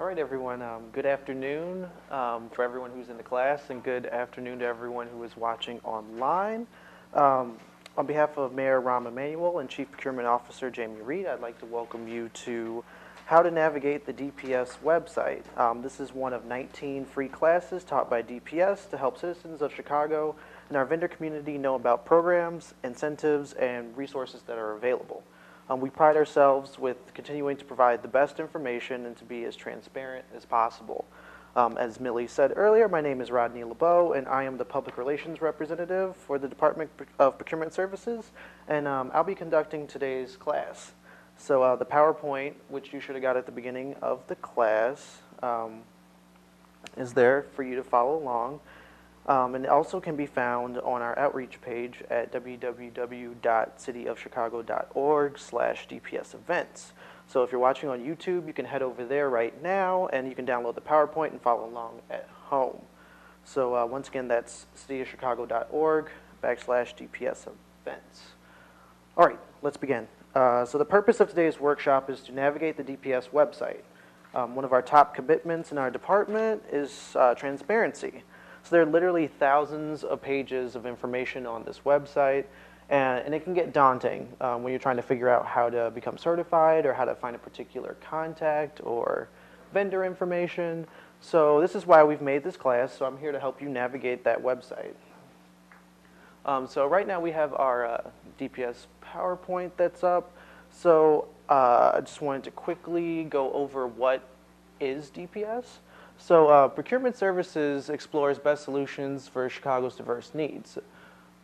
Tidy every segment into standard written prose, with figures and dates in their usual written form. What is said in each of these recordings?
All right, everyone. Good afternoon for everyone who's in the class, and good afternoon to everyone who is watching online. On behalf of Mayor Rahm Emanuel and Chief Procurement Officer Jamie Reed, I'd like to welcome you to How to Navigate the DPS website. This is one of 19 free classes taught by DPS to help citizens of Chicago and our vendor community know about programs, incentives, and resources that are available. We pride ourselves with continuing to provide the best information and to be as transparent as possible. As Millie said earlier, my name is Rodney LeBeau, and I am the Public Relations Representative for the Department of Procurement Services, and I'll be conducting today's class. So the PowerPoint, which you should have got at the beginning of the class, is there for you to follow along. And it also can be found on our outreach page at www.cityofchicago.org/DPS events. So if you're watching on YouTube, you can head over there right now and you can download the PowerPoint and follow along at home. So once again, that's cityofchicago.org/DPS events. All right, let's begin. So the purpose of today's workshop is to navigate the DPS website. One of our top commitments in our department is transparency. So there are literally thousands of pages of information on this website, and it can get daunting when you're trying to figure out how to become certified or how to find a particular contact or vendor information. So this is why we've made this class, so I'm here to help you navigate that website. So right now we have our DPS PowerPoint that's up. So I just wanted to quickly go over what is DPS. So Procurement Services explores best solutions for Chicago's diverse needs.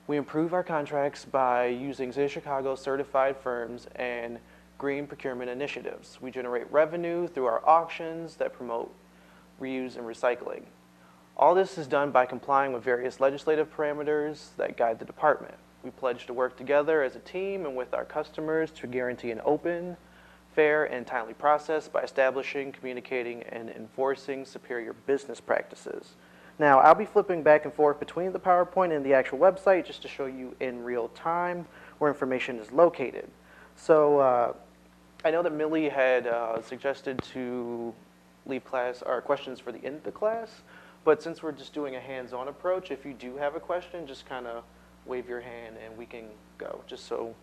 We improve our contracts by using City of Chicago certified firms and green procurement initiatives. We generate revenue through our auctions that promote reuse and recycling. All this is done by complying with various legislative parameters that guide the department. We pledge to work together as a team and with our customers to guarantee an open, fair, and timely process by establishing, communicating, and enforcing superior business practices. Now, I'll be flipping back and forth between the PowerPoint and the actual website just to show you in real time where information is located. So I know that Millie had suggested to leave class or questions for the end of the class, but since we're just doing a hands-on approach, if you do have a question, just kind of wave your hand and we can go, just so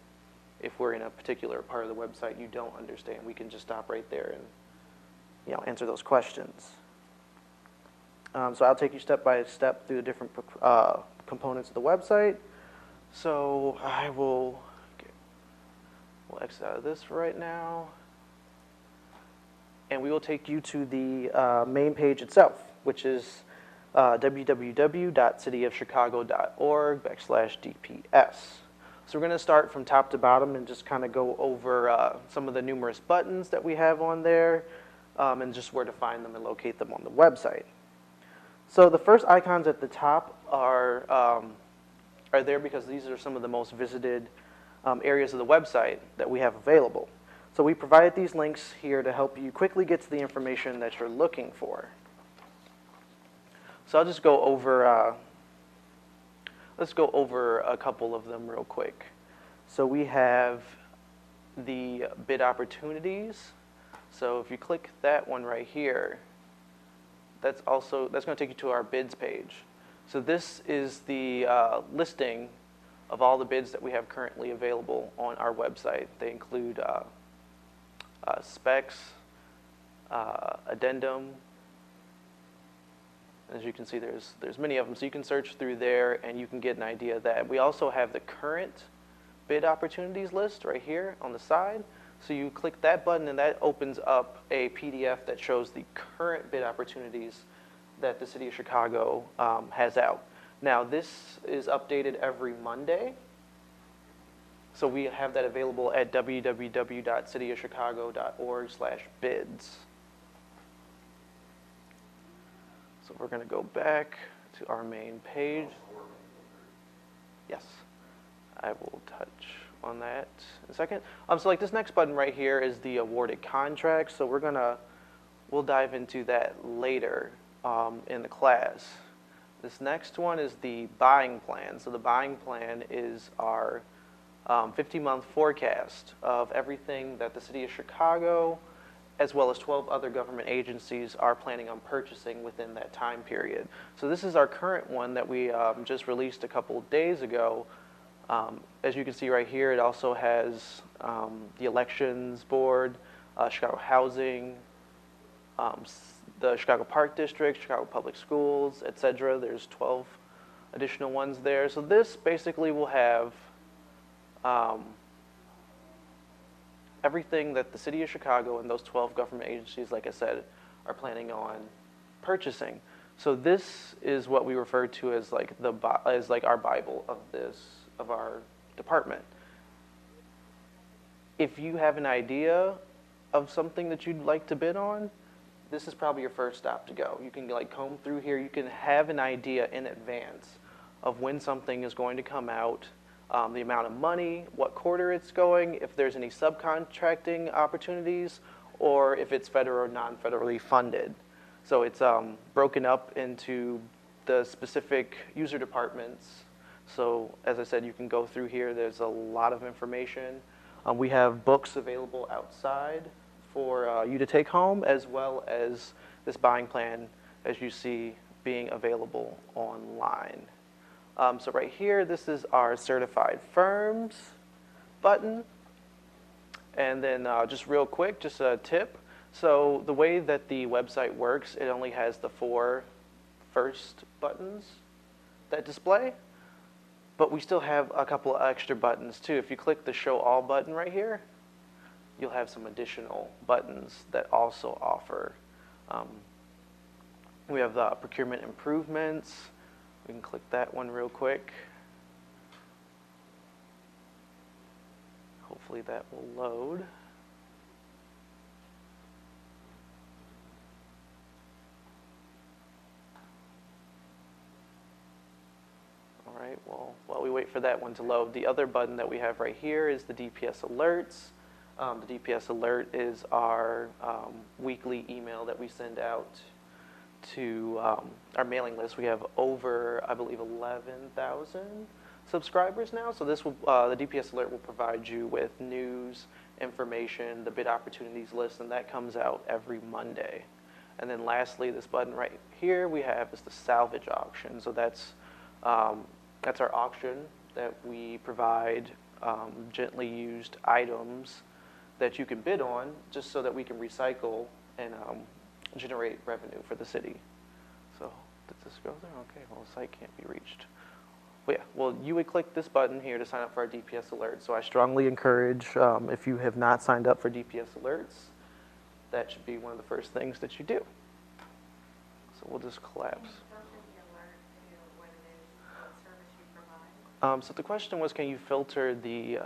if we're in a particular part of the website you don't understand, we can just stop right there and answer those questions. So I'll take you step by step through the different components of the website. So we'll exit out of this for right now. And we will take you to the main page itself, which is www.cityofchicago.org/DPS. So we're going to start from top to bottom and just kind of go over some of the numerous buttons that we have on there and just where to find them and locate them on the website. So the first icons at the top are there because these are some of the most visited areas of the website that we have available. So we provided these links here to help you quickly get to the information that you're looking for. So I'll just go over let's go over a couple of them real quick. So we have the bid opportunities. So if you click that one right here, that's going to take you to our bids page. So this is the listing of all the bids that we have currently available on our website. They include specs, addendum. As you can see, there's many of them, so you can search through there and you can get an idea of that. We also have the current bid opportunities list right here on the side. So you click that button and that opens up a PDF that shows the current bid opportunities that the City of Chicago has out. Now this is updated every Monday. So we have that available at www.cityofchicago.org/bids. So we're going to go back to our main page. Yes, I will touch on that in a second. So like this next button right here is the awarded contracts. So we'll dive into that later in the class. This next one is the buying plan. So the buying plan is our 50-month forecast of everything that the City of Chicago as well as 12 other government agencies are planning on purchasing within that time period. So this is our current one that we just released a couple days ago. As you can see right here, it also has the Elections Board, Chicago Housing, the Chicago Park District, Chicago Public Schools, etc. There's 12 additional ones there. So this basically will have everything that the city of Chicago and those 12 government agencies, like I said, are planning on purchasing. So this is what we refer to as like our Bible of our department. If you have an idea of something that you'd like to bid on, this is probably your first stop to go. You can like comb through here. You can have an idea in advance of when something is going to come out, the amount of money, what quarter it's going, if there's any subcontracting opportunities, or if it's federal or non-federally funded. So it's broken up into the specific user departments. So as I said, you can go through here. There's a lot of information. We have books available outside for you to take home, as well as this buying plan, as you see, being available online. So right here, this is our Certified Firms button. And then just real quick, just a tip. So the way that the website works, it only has the 4 first buttons that display. But we still have a couple of extra buttons too. If you click the Show All button right here, you'll have some additional buttons that also offer. We have the procurement improvements. We can click that one real quick. Hopefully that will load. All right, well, while we wait for that one to load, the other button that we have right here is the DPS Alerts. The DPS Alert is our weekly email that we send out to our mailing list. We have over, I believe, 11,000 subscribers now. So this will, the DPS Alert will provide you with news, information, the bid opportunities list, and that comes out every Monday. And then lastly, this button right here we have is the salvage auction. So that's our auction that we provide gently used items that you can bid on, just so that we can recycle and generate revenue for the city. So did this go there? Okay, well, the site can't be reached. Well, yeah, well, you would click this button here to sign up for our DPS Alert. So I strongly encourage, if you have not signed up for DPS Alerts, that should be one of the first things that you do. So we'll just collapse. So the question was, can you filter the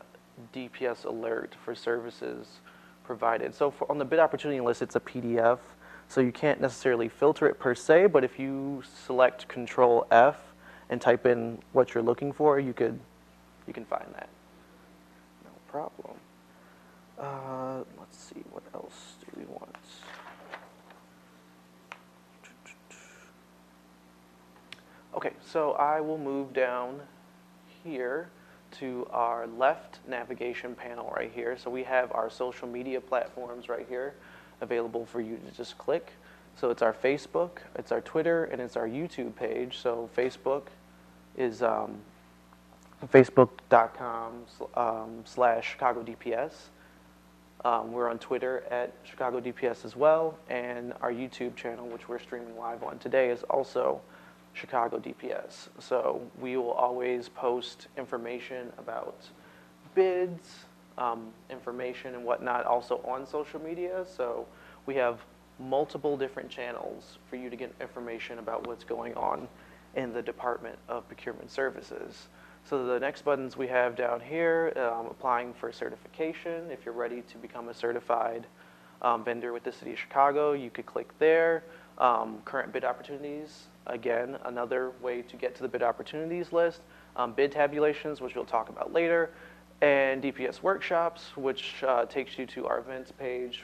DPS Alert for services provided? So on the bid opportunity list, it's a PDF, so you can't necessarily filter it per se, but if you select Control F and type in what you're looking for, you can find that. No problem. Let's see, what else do we want? Okay, so I will move down here to our left navigation panel right here. So we have our social media platforms right here available for you to just click. So it's our Facebook, it's our Twitter, and it's our YouTube page. So Facebook is facebook.com/ChicagoDPS. We're on Twitter at ChicagoDPS as well, and our YouTube channel, which we're streaming live on today, is also Chicago DPS. So we will always post information about bids, information and whatnot also on social media. So we have multiple different channels for you to get information about what's going on in the Department of Procurement Services. So the next buttons we have down here, applying for certification. If you're ready to become a certified vendor with the City of Chicago, you could click there. Current bid opportunities, again, another way to get to the bid opportunities list. Bid tabulations, which we'll talk about later, and DPS workshops, which takes you to our events page,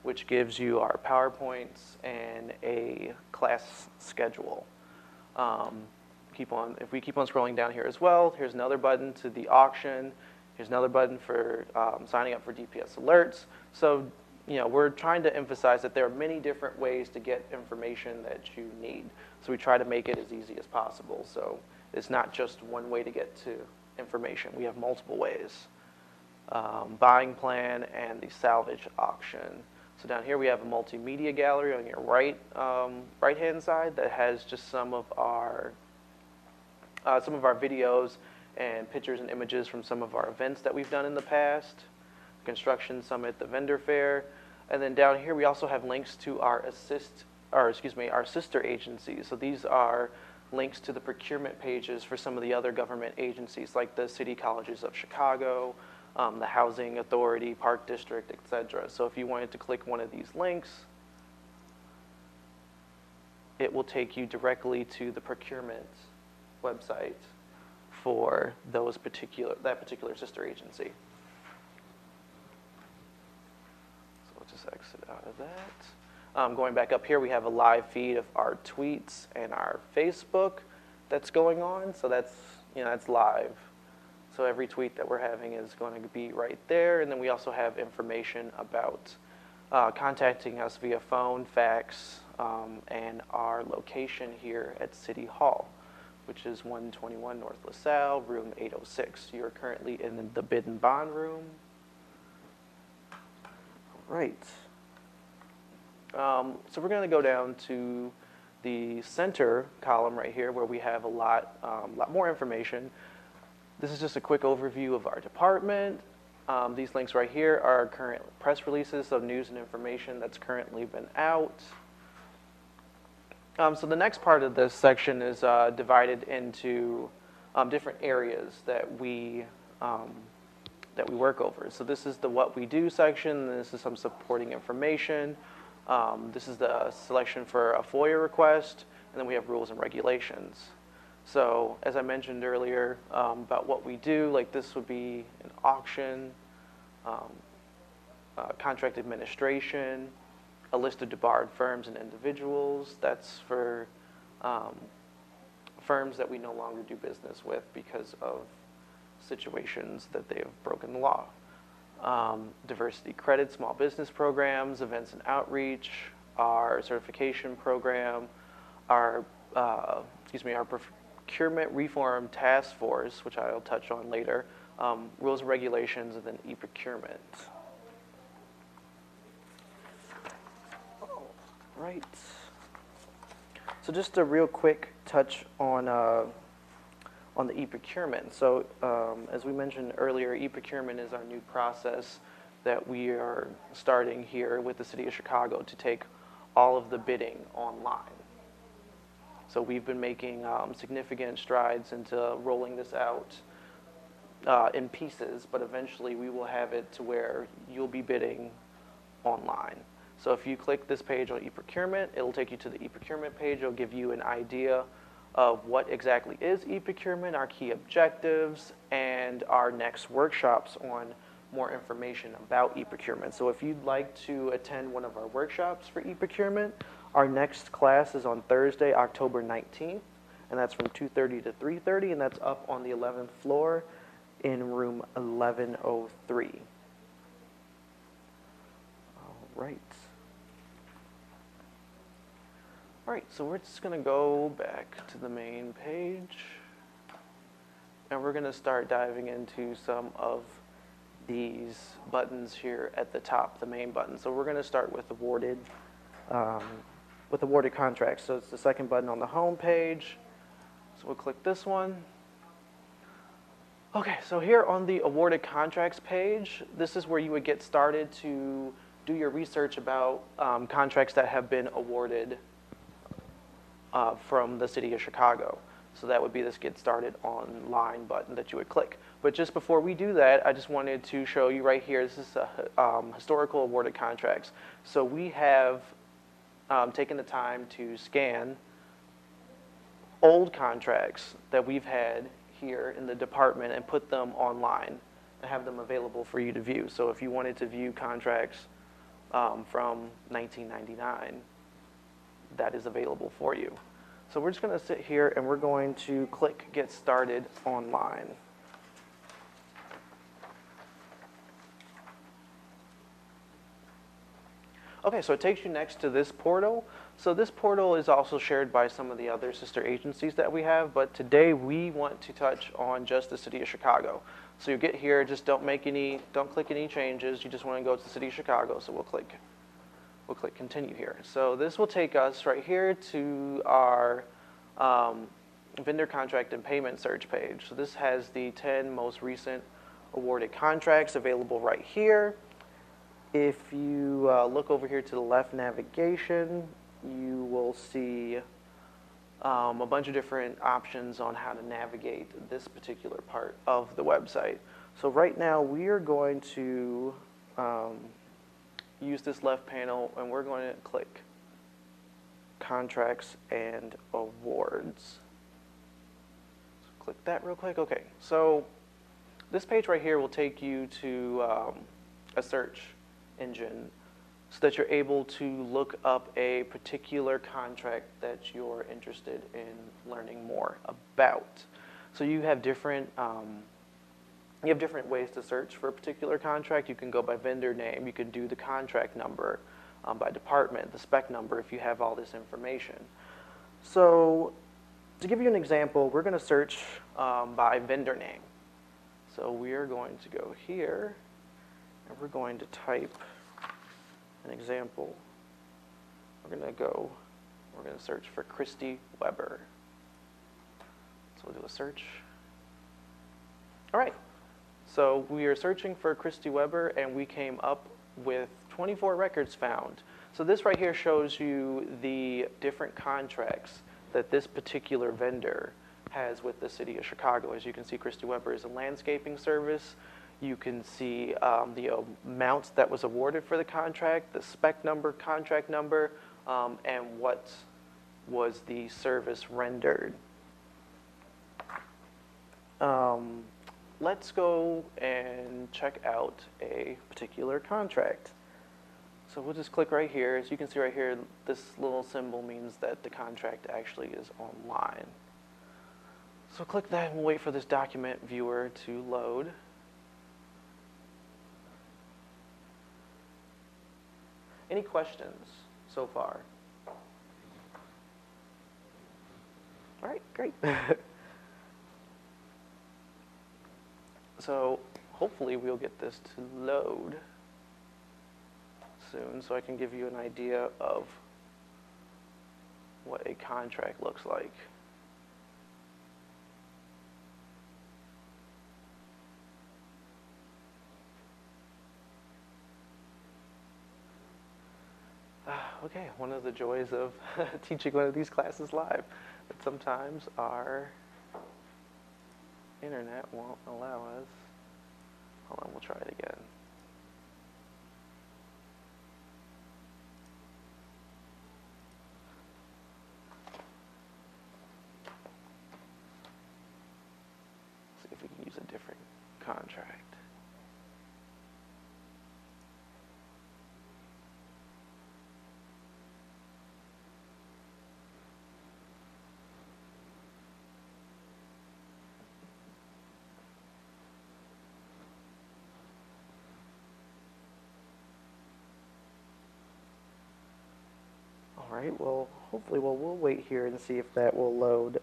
which gives you our PowerPoints and a class schedule. If we keep on scrolling down here as well, here's another button to the auction. Here's another button for signing up for DPS alerts. So we're trying to emphasize that there are many different ways to get information that you need. So we try to make it as easy as possible. So it's not just one way to get to information. We have multiple ways. Buying plan and the salvage auction. So down here we have a multimedia gallery on your right-hand side that has just some of our videos and pictures and images from some of our events that we've done in the past. Construction Summit, the vendor fair. And then down here we also have links to our sister agencies. So these are links to the procurement pages for some of the other government agencies like the City Colleges of Chicago, the Housing Authority, Park District, etc. So if you wanted to click one of these links, it will take you directly to the procurement website for that particular sister agency. Just exit out of that. Going back up here, we have a live feed of our tweets and our Facebook that's going on. So that's live. So every tweet that we're having is going to be right there. And then we also have information about contacting us via phone, fax, and our location here at City Hall, which is 121 North LaSalle, room 806. You're currently in the bid and bond room. Right. So we're going to go down to the center column right here where we have a lot more information. This is just a quick overview of our department. These links right here are current press releases of news and information that's currently been out. So the next part of this section is divided into different areas that we work over. So this is the what we do section. This is some supporting information. This is the selection for a FOIA request, and then we have rules and regulations. So as I mentioned earlier about what we do, like this would be an auction, contract administration, a list of debarred firms and individuals. That's for firms that we no longer do business with because of situations that they have broken the law. Diversity credit, small business programs, events and outreach, our certification program, our procurement reform task force, which I'll touch on later, rules and regulations, and then EProcurement. All right. So just a real quick touch on the EProcurement. So as we mentioned earlier, EProcurement is our new process that we are starting here with the City of Chicago to take all of the bidding online. So we've been making significant strides into rolling this out in pieces, but eventually we will have it to where you'll be bidding online. So if you click this page on EProcurement, it'll take you to the EProcurement page. It'll give you an idea of what exactly is EProcurement, our key objectives, and our next workshops on more information about EProcurement. So if you'd like to attend one of our workshops for EProcurement, our next class is on Thursday, October 19th, and that's from 2:30 to 3:30, and that's up on the 11th floor in room 1103. All right. All right, so we're just going to go back to the main page, and we're going to start diving into some of these buttons here at the top, the main button. So we're going to start with awarded contracts. So it's the second button on the home page. So we'll click this one. Okay, so here on the awarded contracts page, this is where you would get started to do your research about contracts that have been awarded from the City of Chicago. So that would be this Get Started Online button that you would click. But just before we do that, I just wanted to show you right here, this is historical awarded contracts. So we have taken the time to scan old contracts that we've had here in the department and put them online and have them available for you to view. So if you wanted to view contracts from 1999, that is available for you. So we're just going to sit here and we're going to click Get Started Online. Okay, so it takes you next to this portal. So this portal is also shared by some of the other sister agencies that we have, but today we want to touch on just the City of Chicago. So you get here, just don't click any changes. You just want to go to the City of Chicago. So we'll click continue here. So this will take us right here to our vendor contract and payment search page. So this has the 10 most recent awarded contracts available right here. If you look over here to the left navigation, you will see a bunch of different options on how to navigate this particular part of the website. So right now we are going to use this left panel, and we're going to click Contracts and Awards. So click that real quick. Okay, so this page right here will take you to a search engine so that you're able to look up a particular contract that you're interested in learning more about. So you have different ways to search for a particular contract. You can go by vendor name. You can do the contract number, by department, the spec number if you have all this information. So to give you an example, we're going to search by vendor name. So we are going to go here, and we're going to type an example. We're going to search for Christy Weber. So we'll do a search. All right. So we are searching for Christy Weber, and we came up with 24 records found. So this right here shows you the different contracts that this particular vendor has with the City of Chicago. As you can see, Christy Weber is a landscaping service. You can see the amount that was awarded for the contract, the spec number, contract number, and what was the service rendered. Let's go and check out a particular contract. So we'll just click right here. As you can see right here, this little symbol means that the contract actually is online. So click that and we'll wait for this document viewer to load. Any questions so far? All right, great. So hopefully we'll get this to load soon so I can give you an idea of what a contract looks like. Okay, one of the joys of teaching one of these classes live, but sometimes our internet won't allow us. Hold on, we'll try it again. See if we can use a different contract. All right, well, hopefully we'll wait here and see if that will load.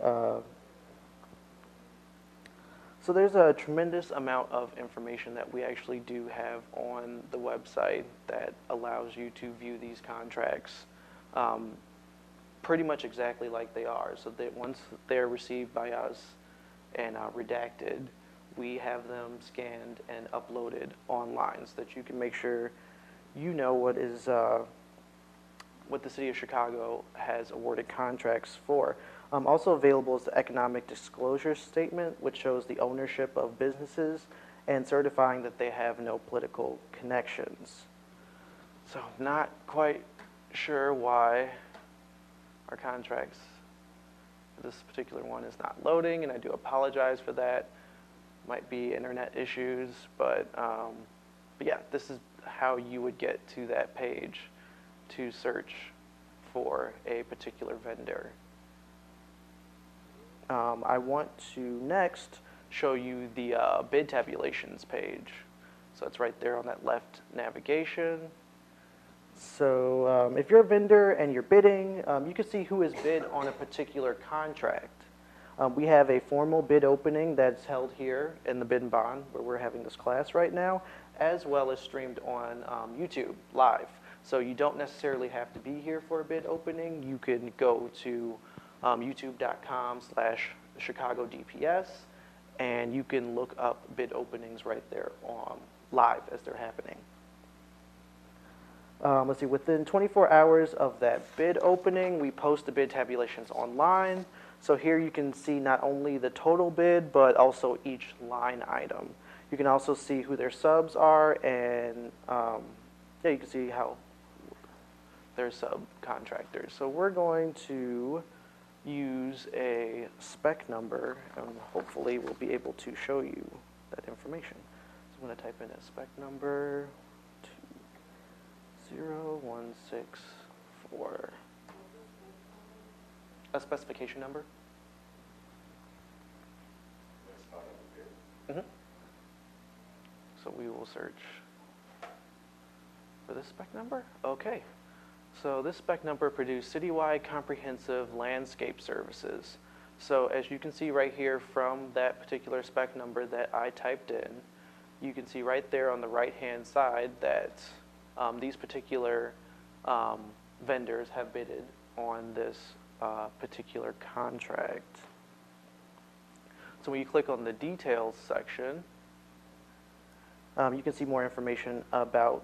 So there's a tremendous amount of information that we actually do have on the website that allows you to view these contracts pretty much exactly like they are. So that once they're received by us and redacted, we have them scanned and uploaded online so that you can make sure you know what is what the City of Chicago has awarded contracts for. Also available is the Economic Disclosure Statement, which shows the ownership of businesses and certifying that they have no political connections. So not quite sure why our contracts, this particular one is not loading, and I do apologize for that. Might be internet issues, but yeah, this is how you would get to that page to search for a particular vendor. I want to next show you the bid tabulations page. So it's right there on that left navigation. So if you're a vendor and you're bidding, you can see who has bid on a particular contract. We have a formal bid opening that's held here in the Bid and Bond, where we're having this class right now, as well as streamed on YouTube live. So you don't necessarily have to be here for a bid opening. You can go to youtube.com/Chicago DPS, and you can look up bid openings right there live as they're happening. Let's see, within 24 hours of that bid opening, we post the bid tabulations online. So here you can see not only the total bid, but also each line item. You can also see who their subs are, and yeah, you can see how they're subcontractors. So we're going to use a spec number, and hopefully we'll be able to show you that information. So I'm going to type in a spec number 20164. A specification number? Mm-hmm. So we will search for this spec number. Okay. So this spec number produced citywide comprehensive landscape services. So as you can see right here from that particular spec number that I typed in, you can see right there on the right-hand side that these particular vendors have bidded on this particular contract. So when you click on the details section, you can see more information about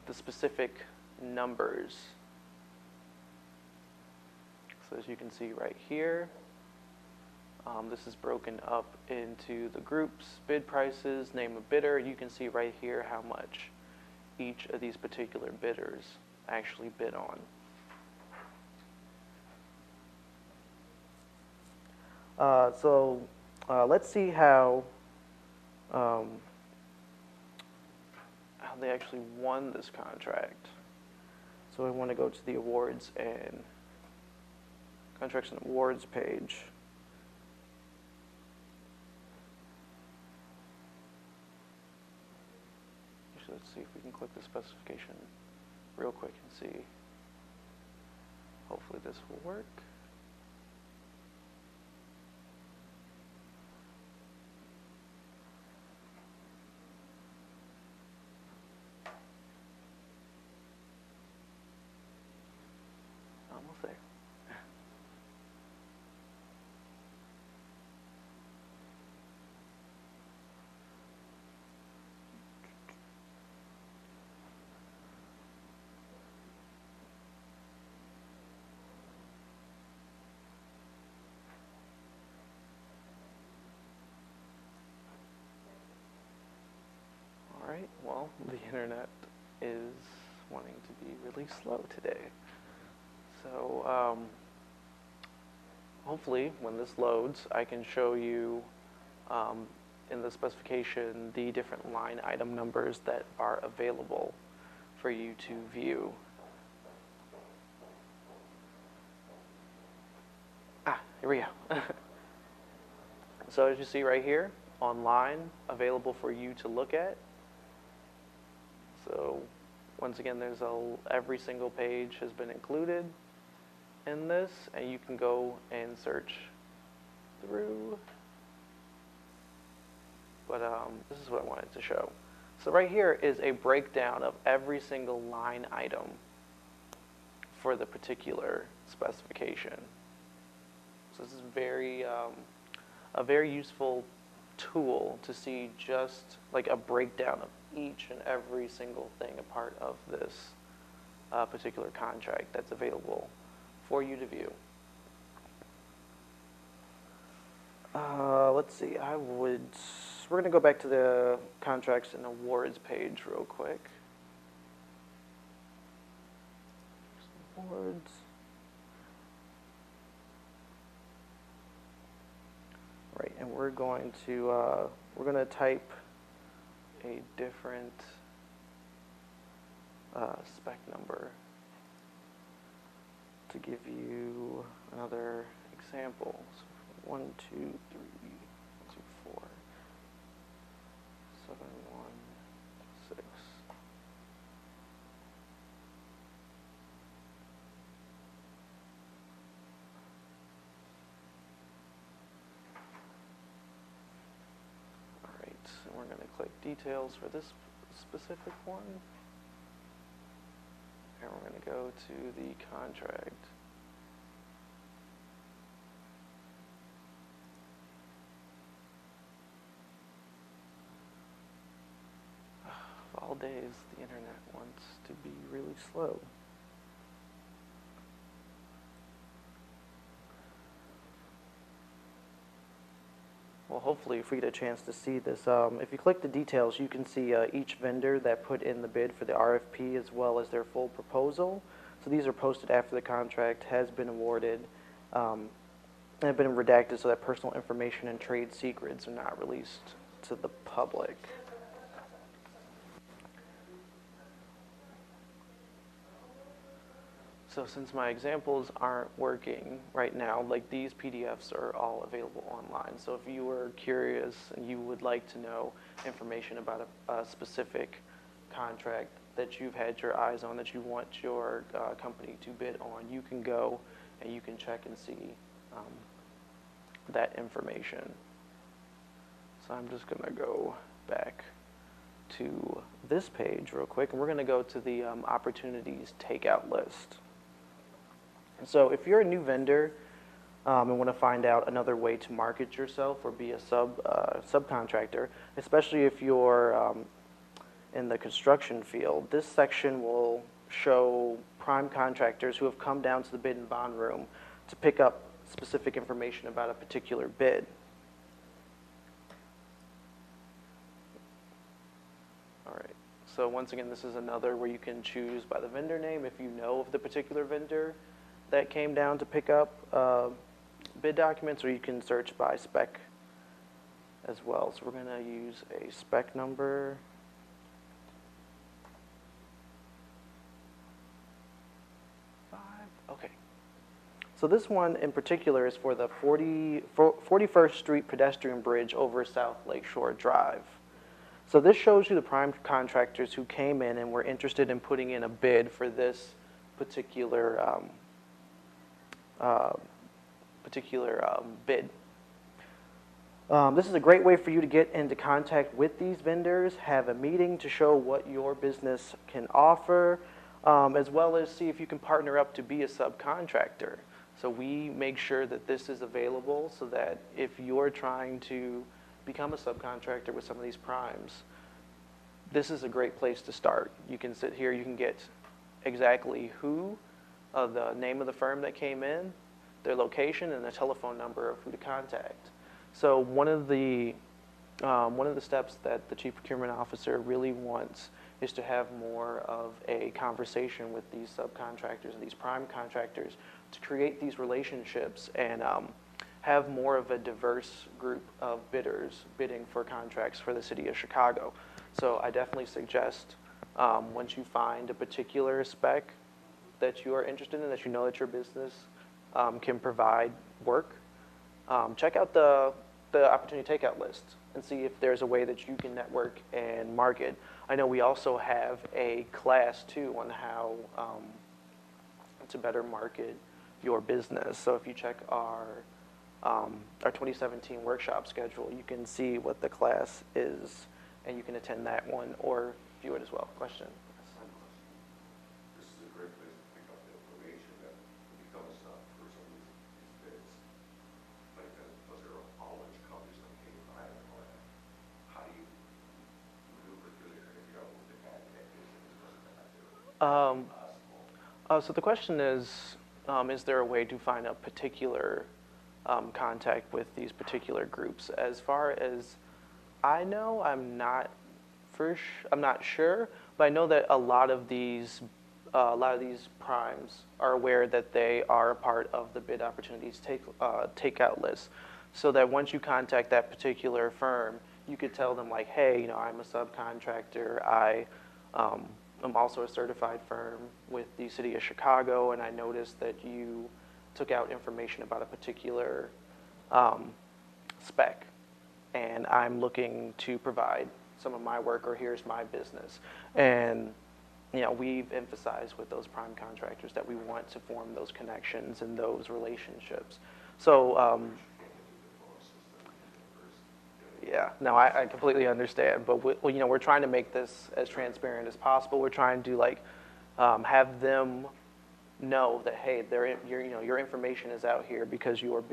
the specific numbers. So as you can see right here, this is broken up into the groups, bid prices, name of bidder. You can see right here how much each of these particular bidders actually bid on. Let's see how they actually won this contract. So I want to go to the awards and contracts and awards page. So let's see if we can click the specification real quick and see. Hopefully this will work. Almost there. All right, well, the internet is wanting to be really slow today. So hopefully when this loads, I can show you in the specification the different line item numbers that are available for you to view. Here we go. So as you see right here, online, available for you to look at. So once again, there's every single page has been included in this, and you can go and search through. But this is what I wanted to show. So right here is a breakdown of every single line item for the particular specification. So this is a very useful tool to see just like a breakdown of each and every single thing a part of this particular contract that's available for you to view. Let's see, we're going to go back to the contracts and awards page real quick. Awards. Right, and we're going to type a different spec number to give you another example. So 1, 2, 3, 1, 2, 4, 7, 1, 6. click details for this specific one. And we're going to go to the contract. Of all days, the internet wants to be really slow. Well, hopefully, if we get a chance to see this, if you click the details, you can see each vendor that put in the bid for the RFP as well as their full proposal. So these are posted after the contract has been awarded and have been redacted so that personal information and trade secrets are not released to the public. So since my examples aren't working right now, like these PDFs are all available online. So if you were curious and you would like to know information about a specific contract that you've had your eyes on, that you want your company to bid on, you can go and you can check and see that information. So I'm just going to go back to this page real quick, and we're going to go to the opportunities takeout list. So if you're a new vendor and want to find out another way to market yourself or be a subcontractor, especially if you're in the construction field, this section will show prime contractors who have come down to the bid and bond room to pick up specific information about a particular bid. All right. So once again, this is another where you can choose by the vendor name if you know of the particular vendor that came down to pick up bid documents, or you can search by spec as well. So we're going to use a spec number. Okay. So this one in particular is for the 41st Street pedestrian bridge over South Lakeshore Drive. So this shows you the prime contractors who came in and were interested in putting in a bid for this particular bid. This is a great way for you to get into contact with these vendors, have a meeting to show what your business can offer, as well as see if you can partner up to be a subcontractor. So we make sure that this is available so that if you're trying to become a subcontractor with some of these primes, this is a great place to start. You can sit here, you can get exactly who, the name of the firm that came in, their location, and the telephone number of who to contact. So one of the steps that the Chief Procurement Officer really wants is to have more of a conversation with these subcontractors and these prime contractors to create these relationships and have more of a diverse group of bidders bidding for contracts for the city of Chicago. So I definitely suggest once you find a particular spec that you are interested in, that you know that your business can provide work, check out the opportunity takeout list and see if there's a way that you can network and market. I know we also have a class too on how to better market your business. So if you check our 2017 workshop schedule, you can see what the class is, and you can attend that one or view it as well. Question? This is a great place to pick up the information that becomes for some of these bids. Like, was there a college companies that came by and all that? How do you maneuver through there if you don't look at that business? So the question is there a way to find a particular contact with these particular groups? As far as I know, I'm not sure, but I know that a lot of these primes are aware that they are a part of the bid opportunities takeout list, so that once you contact that particular firm, you could tell them like, hey, I'm a subcontractor. I'm also a certified firm with the city of Chicago, and I noticed that you took out information about a particular spec, and I'm looking to provide some of my work, or here's my business. And we've emphasized with those prime contractors that we want to form those connections and those relationships. So yeah. Yeah, no, I completely understand, but we're trying to make this as transparent as possible. We're trying to like have them know that, hey, your information is out here because you are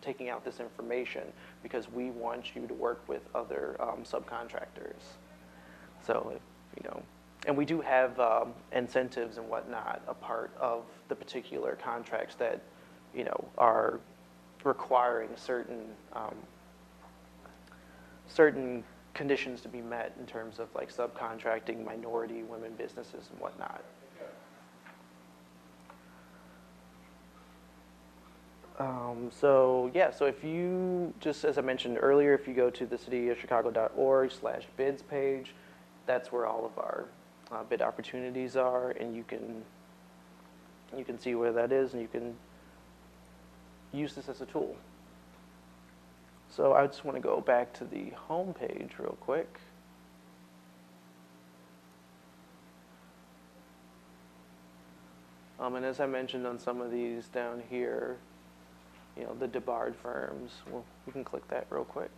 taking out this information because we want you to work with other subcontractors. So, and we do have incentives and whatnot a part of the particular contracts that, are requiring certain conditions to be met in terms of like subcontracting, minority, women businesses and whatnot. So if you, just as I mentioned earlier, if you go to the cityofchicago.org/bids page, that's where all of our bid opportunities are, and you can see where that is, and you can use this as a tool. So I just want to go back to the home page real quick. And as I mentioned on some of these down here, the Debarred Firms, well, we can click that real quick.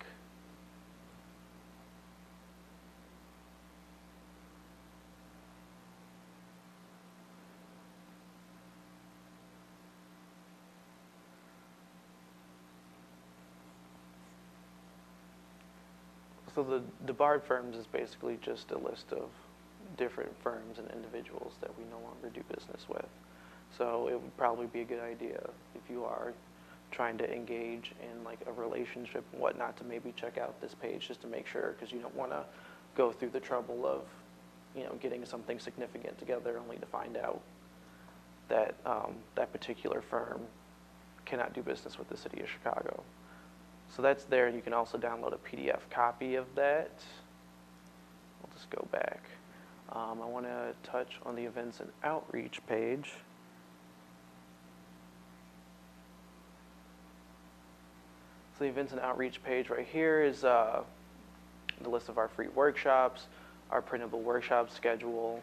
So the Debarred Firms is basically just a list of different firms and individuals that we no longer do business with. So it would probably be a good idea if you are trying to engage in like a relationship and whatnot to maybe check out this page just to make sure, because you don't want to go through the trouble of getting something significant together only to find out that that particular firm cannot do business with the city of Chicago. So that's there, and you can also download a PDF copy of that. I'll just go back. I want to touch on the events and outreach page. So the events and outreach page right here is the list of our free workshops, our printable workshop schedule,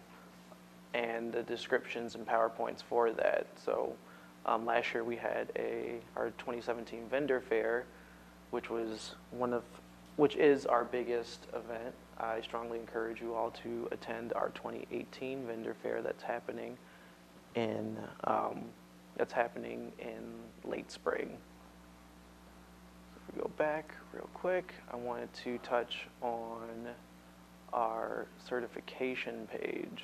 and the descriptions and PowerPoints for that. So last year we had our 2017 vendor fair, which is our biggest event. I strongly encourage you all to attend our 2018 vendor fair that's happening in late spring. If we go back real quick, I wanted to touch on our certification page.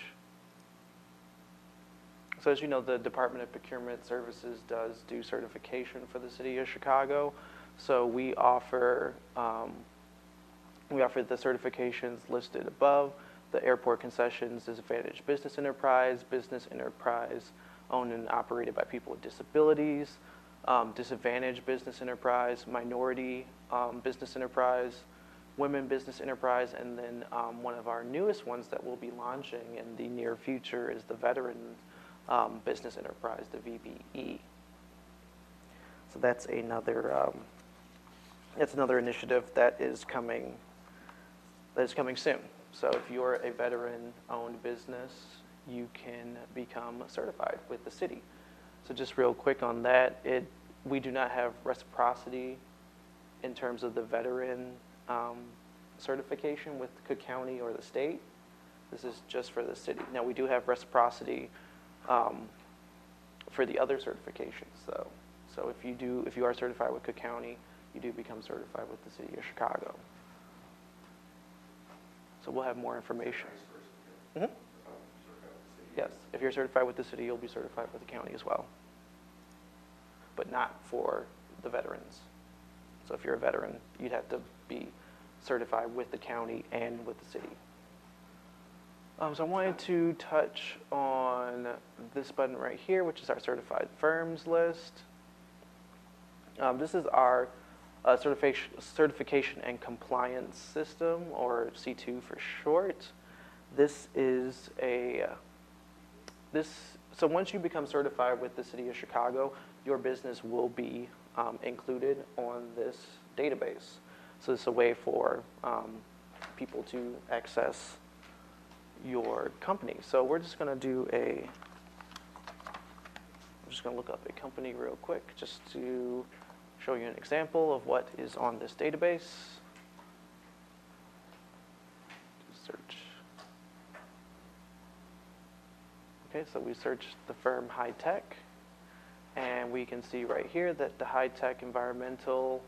So as you know, the Department of Procurement Services does do certification for the city of Chicago. So we offer the certifications listed above: the airport concessions, disadvantaged business enterprise owned and operated by people with disabilities, disadvantaged business enterprise, minority business enterprise, women business enterprise, and then one of our newest ones that we'll be launching in the near future is the veteran business enterprise, the VBE. So that's another initiative that is coming soon. So if you're a veteran-owned business, you can become certified with the city. So just real quick on that, we do not have reciprocity in terms of the veteran certification with Cook County or the state. This is just for the city. Now we do have reciprocity for the other certifications, though. So if you are certified with Cook County, you do become certified with the city of Chicago. So we'll have more information. Mm-hmm. Yes, if you're certified with the city, you'll be certified with the county as well, but not for the veterans. So if you're a veteran, you'd have to be certified with the county and with the city. So I wanted to touch on this button right here, which is our certified firms list. This is our certification and compliance system, or C2 for short. So once you become certified with the city of Chicago, your business will be included on this database. So it's a way for people to access your company. So we're just going to I'm just going to look up a company real quick just to show you an example of what is on this database. Okay, so we searched the firm high tech, and we can see right here that the high tech environmental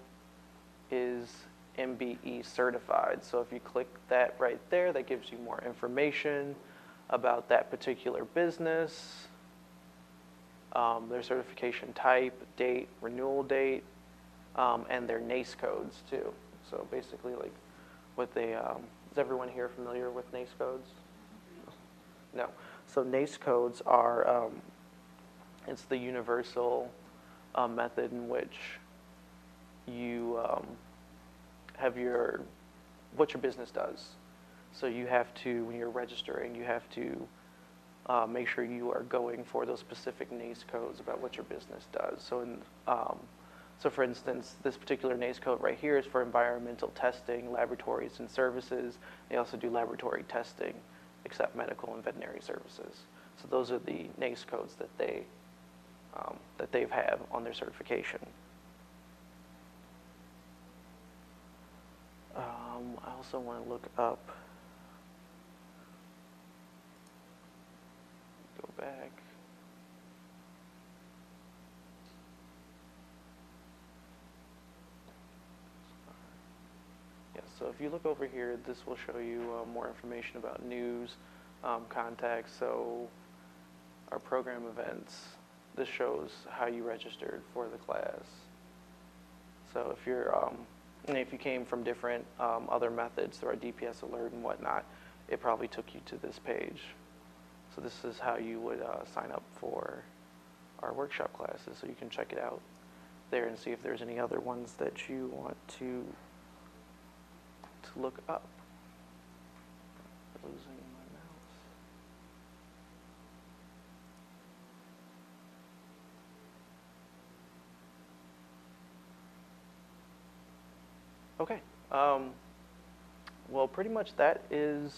is MBE certified. So if you click that right there, that gives you more information about that particular business, their certification type, date, renewal date, and their NACE codes too. So basically, like what they, is everyone here familiar with NACE codes? No. So NACE codes are, it's the universal method in which you have what your business does. So you have to, when you're registering, you have to make sure you are going for those specific NACE codes about what your business does. So so for instance, this particular NACE code right here is for environmental testing, laboratories and services. They also do laboratory testing, except medical and veterinary services. So those are the NACE codes that they've had on their certification. I also want to look up, go back. Yeah, so if you look over here, this will show you more information about news, contacts, so our program events. This shows how you registered for the class. So if you're, and if you came from different other methods through our DPS alert and whatnot, it probably took you to this page. So this is how you would sign up for our workshop classes. So you can check it out there and see if there's any other ones that you want to look up. Losing my mouse. Okay. Well, pretty much that is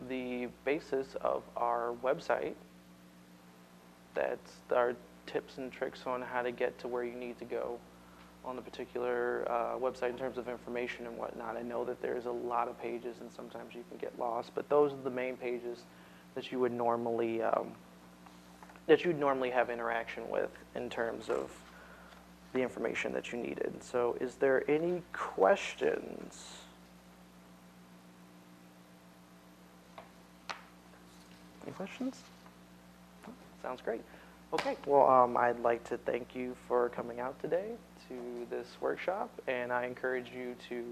the basis of our website. That's our tips and tricks on how to get to where you need to go on the particular website in terms of information and whatnot. I know that there's a lot of pages and sometimes you can get lost, but those are the main pages that you would normally you'd normally have interaction with in terms of the information that you needed. So is there any questions? Any questions? Sounds great. Okay, well, I'd like to thank you for coming out today to this workshop, and I encourage you to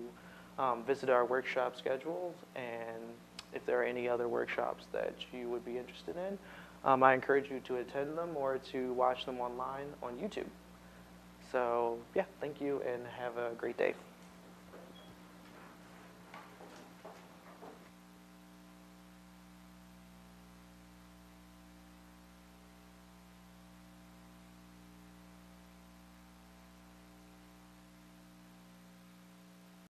visit our workshop schedules, and if there are any other workshops that you would be interested in, I encourage you to attend them or to watch them online on YouTube. So, yeah, thank you, and have a great day.